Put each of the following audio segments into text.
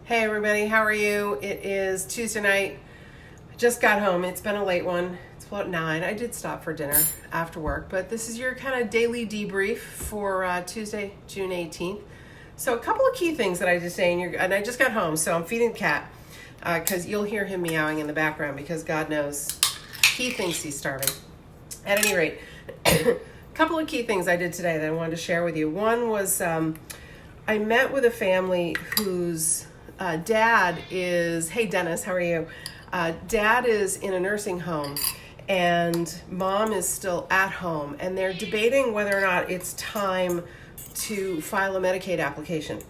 Hey everybody, how are you? It is Tuesday night. I just got home. It's been a late one. It's about 9. I did stop for dinner after work, but this is your kind of daily debrief for Tuesday, June 18th. So a couple of key things that I just say, and I just got home, so I'm feeding the cat because you'll hear him meowing in the background because God knows he thinks he's starving. At any rate, a couple of key things I did today that I wanted to share with you. One was I met with a family whose dad is, hey Dennis, how are you? Dad is in a nursing home and mom is still at home, and they're debating whether or not it's time to file a Medicaid application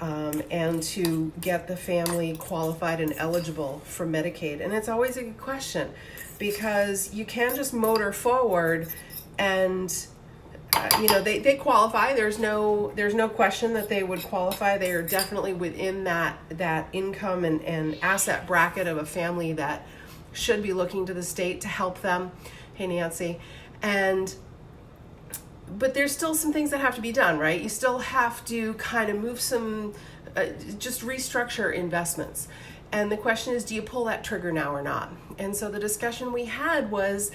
and to get the family qualified and eligible for Medicaid. And it's always a good question because you can just motor forward and they qualify. There's no question that they would qualify. They are definitely within that income and asset bracket of a family that should be looking to the state to help them. Hey Nancy. But there's still some things that have to be done, right? You still have to kind of move some, just restructure investments. And the question is, do you pull that trigger now or not? And so the discussion we had was,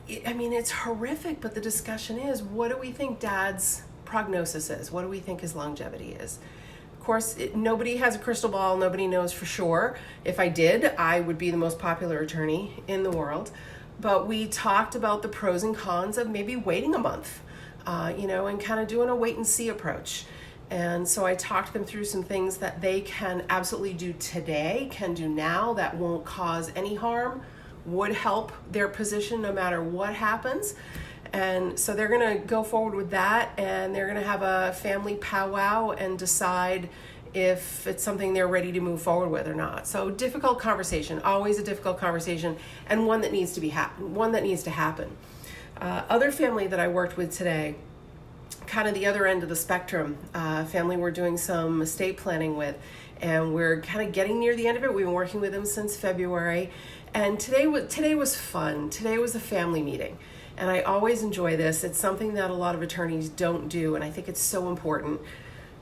it's horrific, but the discussion is, what do we think Dad's prognosis is? What do we think his longevity is? Of course, nobody has a crystal ball. Nobody knows for sure. If I did, I would be the most popular attorney in the world. But we talked about the pros and cons of maybe waiting a month, and kind of doing a wait and see approach. And so I talked them through some things that they can absolutely do today, can do now, that won't cause any harm, would help their position no matter what happens. And so they're going to go forward with that, and they're going to have a family powwow and decide if it's something they're ready to move forward with or not. So difficult conversation, always a difficult conversation, and one that needs to happen. Other family that I worked with today, kind of the other end of the spectrum, family we're doing some estate planning with, and we're kind of getting near the end of it. We've been working with them since February, and today was fun. Today was a family meeting, and I always enjoy this. It's something that a lot of attorneys don't do, and I think it's so important.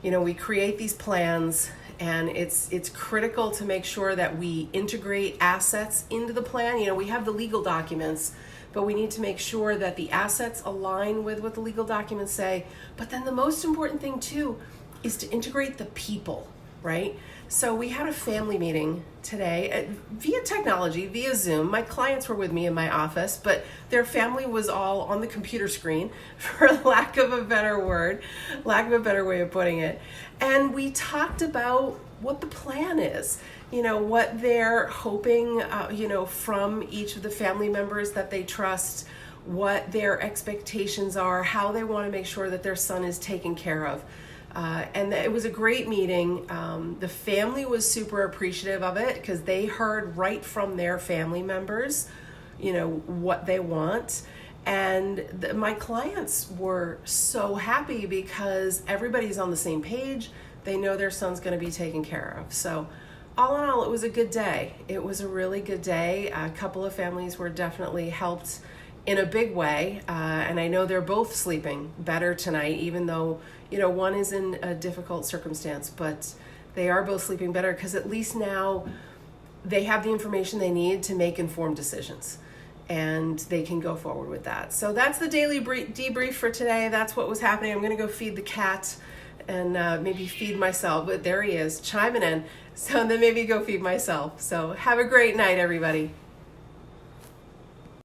We create these plans, and it's critical to make sure that we integrate assets into the plan. We have the legal documents, but we need to make sure that the assets align with what the legal documents say. But then the most important thing too is to integrate the people, right? So we had a family meeting today via technology, via Zoom. My clients were with me in my office, but their family was all on the computer screen, for lack of a better way of putting it. And we talked about what the plan is, what they're hoping, from each of the family members that they trust, what their expectations are, how they want to make sure that their son is taken care of. And it was a great meeting. The family was super appreciative of it because they heard right from their family members, what they want. And my clients were so happy because everybody's on the same page. They know their son's going to be taken care of. So all in all, it was a good day. It was a really good day. A couple of families were definitely helped in a big way. And I know they're both sleeping better tonight, even though, one is in a difficult circumstance, but they are both sleeping better because at least now they have the information they need to make informed decisions, and they can go forward with that. So that's the daily debrief for today. That's what was happening. I'm going to go feed the cat and maybe feed myself, but there he is chiming in. So then maybe go feed myself. So have a great night, everybody.